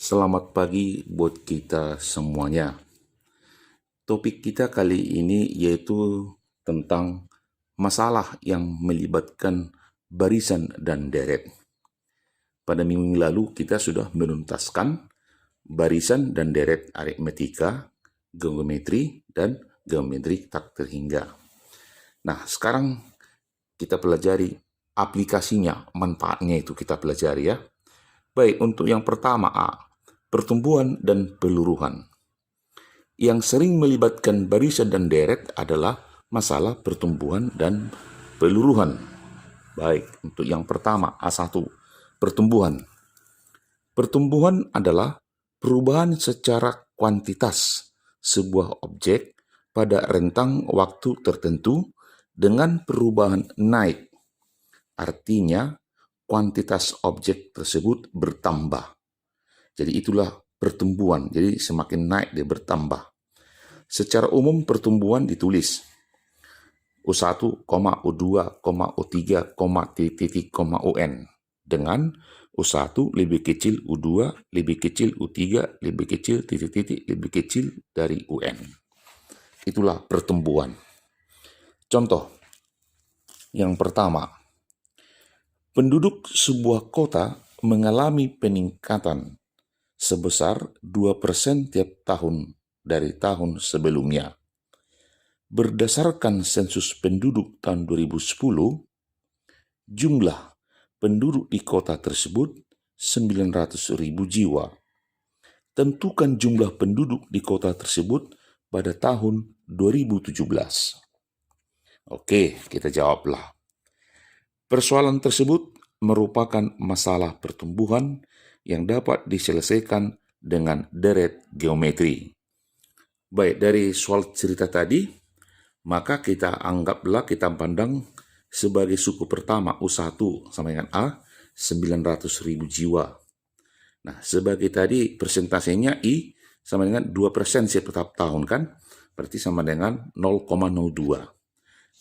Selamat pagi buat kita semuanya. Topik kita kali ini yaitu tentang masalah yang melibatkan barisan dan deret. Pada minggu lalu kita sudah menuntaskan barisan dan deret aritmetika, geometri, dan geometri tak terhingga. Nah, sekarang kita pelajari aplikasinya, manfaatnya itu kita pelajari ya. Baik, untuk yang pertama A, pertumbuhan dan peluruhan. Yang sering melibatkan barisan dan deret adalah masalah pertumbuhan dan peluruhan. Baik, untuk yang pertama A1, pertumbuhan. Pertumbuhan adalah perubahan secara kuantitas sebuah objek pada rentang waktu tertentu dengan perubahan naik. Artinya, kuantitas objek tersebut bertambah. Jadi itulah pertumbuhan. Jadi semakin naik dia bertambah. Secara umum pertumbuhan ditulis U1, U2, U3, titik, UN dengan U1 lebih kecil U2, lebih kecil U3, lebih kecil titik, lebih kecil dari UN. Itulah pertumbuhan. Contoh yang pertama, penduduk sebuah kota mengalami peningkatan sebesar 2% tiap tahun dari tahun sebelumnya. Berdasarkan sensus penduduk tahun 2010, jumlah penduduk di kota tersebut 900.000 jiwa. Tentukan jumlah penduduk di kota tersebut pada tahun 2017. Oke, kita jawablah. Persoalan tersebut merupakan masalah pertumbuhan yang dapat diselesaikan dengan deret geometri. Baik, dari soal cerita tadi, maka kita anggaplah kita pandang sebagai suku pertama U1 sama dengan A, 900.000 jiwa. Nah, sebagai tadi persentasenya I sama dengan 2% setiap tahun kan, berarti sama dengan 0,02.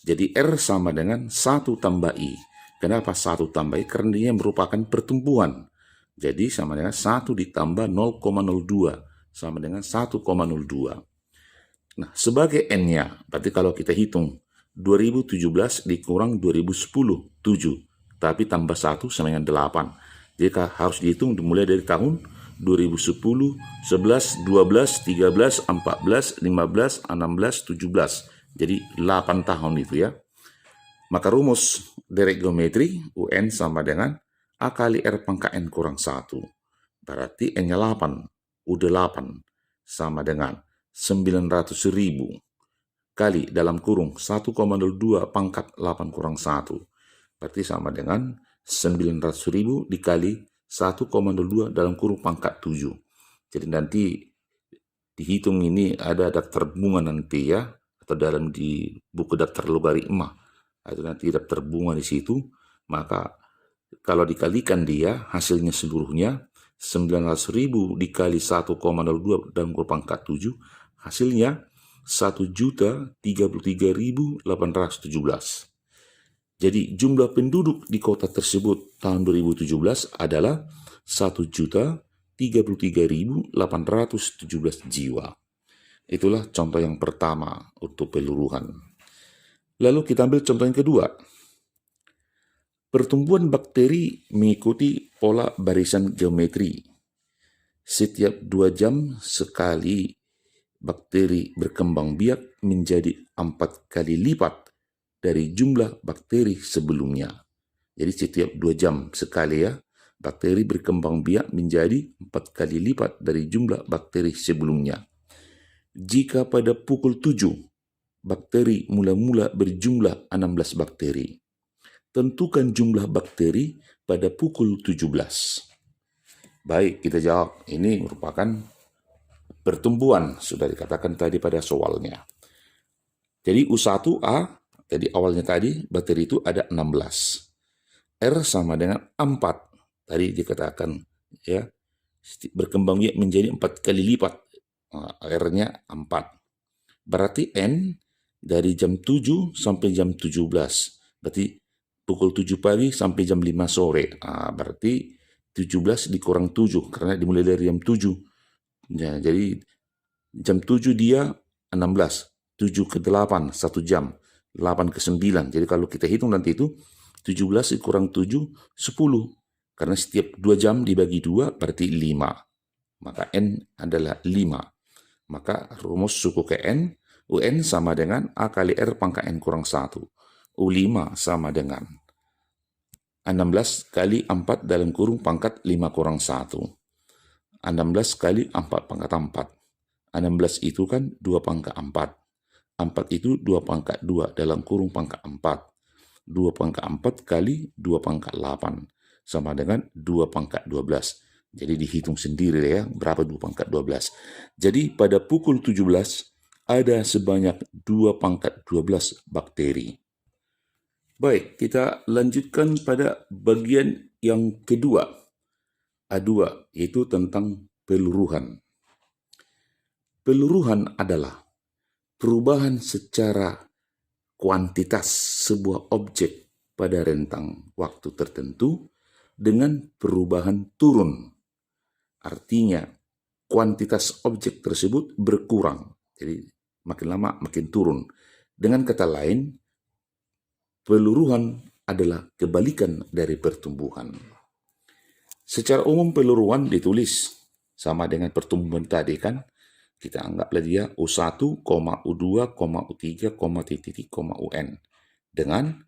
Jadi R sama dengan 1 tambah I. Kenapa 1 tambah I? Karena dia merupakan pertumbuhan. Jadi sama dengan 1 ditambah 0,02 sama dengan 1,02. Nah, sebagai N-nya, berarti kalau kita hitung 2017 dikurang 2010, 7. Tapi tambah 1 sama dengan 8. Jadi harus dihitung dimulai dari tahun 2010, 11, 12, 13, 14, 15, 16, 17. Jadi 8 tahun itu ya. Maka rumus deret geometri UN sama dengan A kali R pangkat N kurang 1. Berarti N-nya 8. U8 sama dengan 900.000 kali dalam kurung 1,02 pangkat 8 kurang 1. Berarti sama dengan 900.000 dikali 1,02 dalam kurung pangkat 7. Jadi nanti dihitung ini ada daftar bunga nanti ya, atau dalam di buku daftar logaritma. Itu nanti daftar bunga di situ, maka kalau dikalikan dia hasilnya seluruhnya 900.000 dikali 1,02 dalam kurung pangkat 7, hasilnya 1.033.817. Jadi jumlah penduduk di kota tersebut tahun 2017 adalah 1.033.817 jiwa. Itulah contoh yang pertama untuk peluruhan. Lalu kita ambil contoh yang kedua. Pertumbuhan bakteri mengikuti pola barisan geometri. Setiap 2 jam sekali bakteri berkembang biak menjadi 4 kali lipat dari jumlah bakteri sebelumnya. Jadi setiap 2 jam sekali ya, bakteri berkembang biak menjadi 4 kali lipat dari jumlah bakteri sebelumnya. Jika pada pukul 7, bakteri mula-mula berjumlah 16 bakteri. Tentukan jumlah bakteri pada pukul 17. Baik, kita jawab. Ini merupakan pertumbuhan, sudah dikatakan tadi pada soalnya. Jadi U1A, jadi awalnya tadi bakteri itu ada 16. R sama dengan 4. Tadi dikatakan ya, berkembang biak menjadi 4 kali lipat. R-nya 4. Berarti N dari jam 7 sampai jam 17. Berarti pukul 7 pagi sampai jam 5 sore. Berarti 17 dikurang 7, karena dimulai dari jam 7. Ya, jadi jam 7 dia 16, 7 ke 8, 1 jam, 8 ke 9. Jadi kalau kita hitung nanti itu 17 dikurang 7, 10. Karena setiap 2 jam dibagi 2 berarti 5. Maka N adalah 5. Maka rumus suku ke N, UN sama dengan A kali R pangkat N kurang 1. U5 sama dengan 16 kali 4 dalam kurung pangkat 5 kurang 1. 16 kali 4 pangkat 4. 16 itu kan 2 pangkat 4. 4 itu 2 pangkat 2 dalam kurung pangkat 4. 2 pangkat 4 kali 2 pangkat 8 sama dengan 2 pangkat 12. Jadi dihitung sendiri ya, berapa 2 pangkat 12. Jadi pada pukul 17 ada sebanyak 2 pangkat 12 bakteri. Baik, kita lanjutkan pada bagian yang kedua, A2, yaitu tentang peluruhan. Peluruhan adalah perubahan secara kuantitas sebuah objek pada rentang waktu tertentu dengan perubahan turun. Artinya, kuantitas objek tersebut berkurang. Jadi, makin lama makin turun. Dengan kata lain, peluruhan adalah kebalikan dari pertumbuhan. Secara umum peluruhan ditulis sama dengan pertumbuhan tadi kan. Kita anggaplah dia U1, U2, U3, titik, UN. Dengan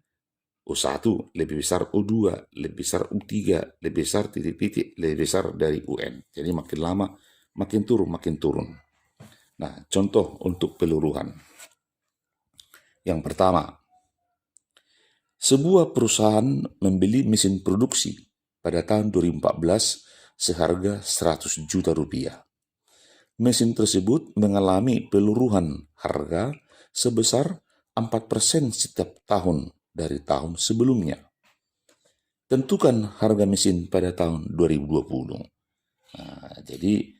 U1 lebih besar U2, lebih besar U3, lebih besar titik-titik, lebih besar dari UN. Jadi makin lama makin turun, makin turun. Nah, contoh untuk peluruhan. Yang pertama, sebuah perusahaan membeli mesin produksi pada tahun 2014 seharga 100 juta rupiah. Mesin tersebut mengalami peluruhan harga sebesar 4% setiap tahun dari tahun sebelumnya. Tentukan harga mesin pada tahun 2020. Jadi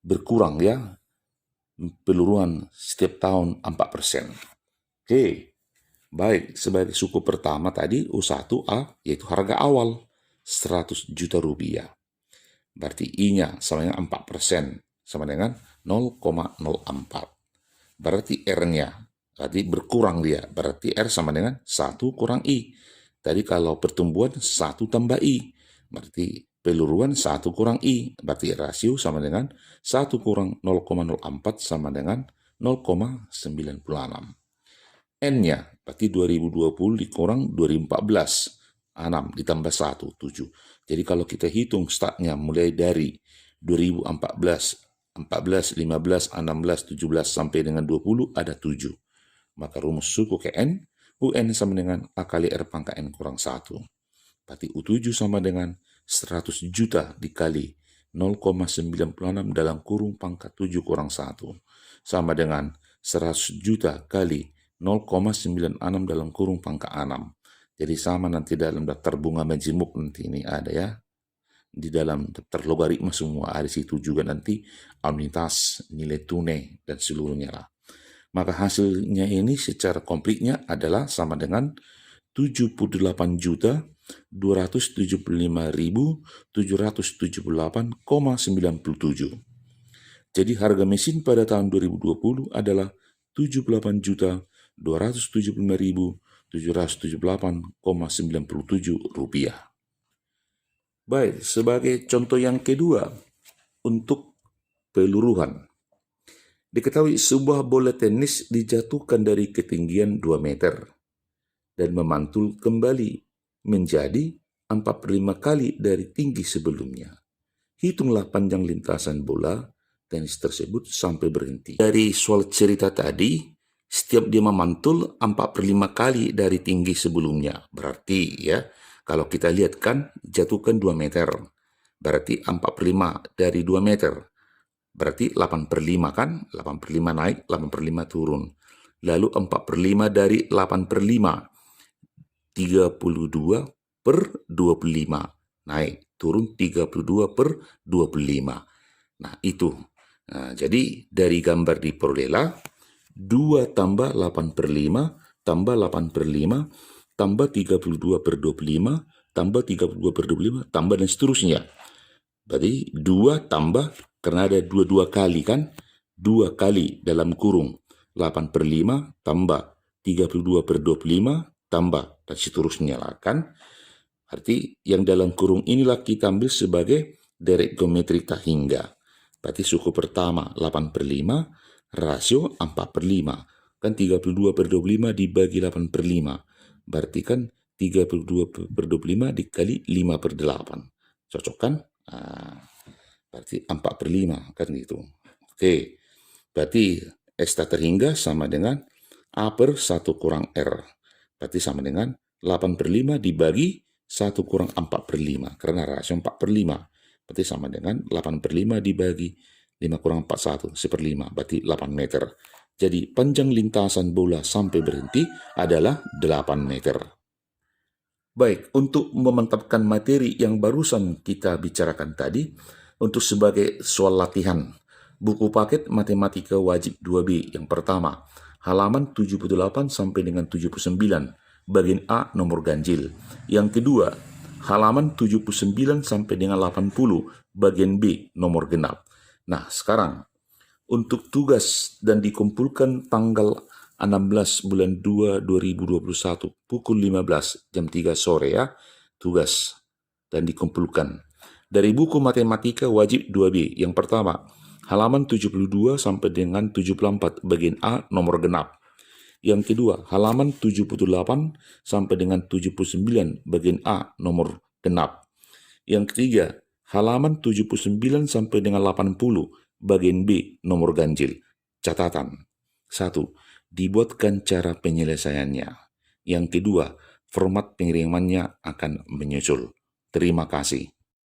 berkurang ya, peluruhan setiap tahun 4%. Oke, baik, sebagai suku pertama tadi U1A, yaitu harga awal 100 juta rupiah. Berarti I-nya sama dengan 4%. Sama dengan 0,04. Berarti R-nya, berarti berkurang dia. Berarti R sama dengan 1 kurang I. Tadi kalau pertumbuhan 1 tambah I. Berarti peluruhan 1 kurang I. Berarti rasio sama dengan 1 kurang 0,04 sama dengan 0,96. N-nya, berarti 2020 dikurang 2014. 6 ditambah 1, 7. Jadi kalau kita hitung startnya mulai dari 2014, 14, 15, 16, 17 sampai dengan 20 ada 7. Maka rumus suku ke N, UN sama dengan A kali R pangkat N kurang 1. Berarti U7 sama dengan 100 juta dikali 0,96 dalam kurung pangkat 7 kurang 1. Sama dengan 100 juta kali 0,96 dalam kurung pangkat 6. Jadi sama nanti dalam daftar bunga majemuk nanti ini ada ya. Di dalam daftar logaritma semua ada situ juga nanti anuitas, nilai tunai, dan seluruhnya lah. Maka hasilnya ini secara komplitnya adalah sama dengan 78.275.778,97. Jadi harga mesin pada tahun 2020 adalah 78.275.778,97 rupiah. Baik, sebagai contoh yang kedua untuk peluruhan. Diketahui sebuah bola tenis dijatuhkan dari ketinggian 2 meter dan memantul kembali menjadi 45 kali dari tinggi sebelumnya. Hitunglah panjang lintasan bola tenis tersebut sampai berhenti. Dari soal cerita tadi, setiap dia memantul 45 kali dari tinggi sebelumnya. Berarti ya, kalau kita lihat kan, jatuhkan 2 meter. Berarti 45 dari 2 meter. Berarti 8/5 kan? 8/5 naik, 8/5 turun. Lalu 4/5 dari 8/5. 32/25. Naik, turun 32/25. Nah, itu. Nah, jadi dari gambar diperolehlah 2 tambah 8/5 tambah 8/5 tambah 32/25, tambah 32/25, tambah dan seterusnya. Berarti 2 tambah, karena ada 2 kali kan, 2 kali dalam kurung 8/5 tambah 32/25 tambah, dan seterusnya lah kan. Arti yang dalam kurung inilah kita ambil sebagai deret geometri tak hingga. Berarti suku pertama 8/5, rasio 4/5. Kan 32/25 dibagi 8/5. Berarti kan 32/25 dikali 5/8. Cocok kan? Nah, berarti 4/5 kan gitu. Oke, berarti S tak terhingga sama dengan A per 1 kurang R. Berarti sama dengan 8/5 dibagi 1 kurang 4/5. Karena rasio 4/5. Berarti sama dengan 8/5 dibagi 5 kurang 4, 1, 1/5. Berarti 8 meter. Jadi panjang lintasan bola sampai berhenti adalah 8 meter. Baik, untuk memantapkan materi yang barusan kita bicarakan tadi, untuk sebagai soal latihan, buku paket Matematika Wajib 2B yang pertama, halaman 78 sampai dengan 79, bagian A nomor ganjil. Yang kedua, halaman 79 sampai dengan 80, bagian B nomor genap. Nah, sekarang untuk tugas dan dikumpulkan tanggal 16 bulan 2 2021 pukul 15 jam 3 sore ya, tugas dan dikumpulkan dari buku Matematika Wajib 2B yang pertama, halaman 72 sampai dengan 74 bagian A nomor genap. Yang kedua, halaman 78 sampai dengan 79 bagian A nomor genap. Yang ketiga, halaman 79 sampai dengan 80 bagian B nomor ganjil. Catatan. 1. Dibuatkan cara penyelesaiannya. Yang kedua, format pengirimannya akan menyusul. Terima kasih.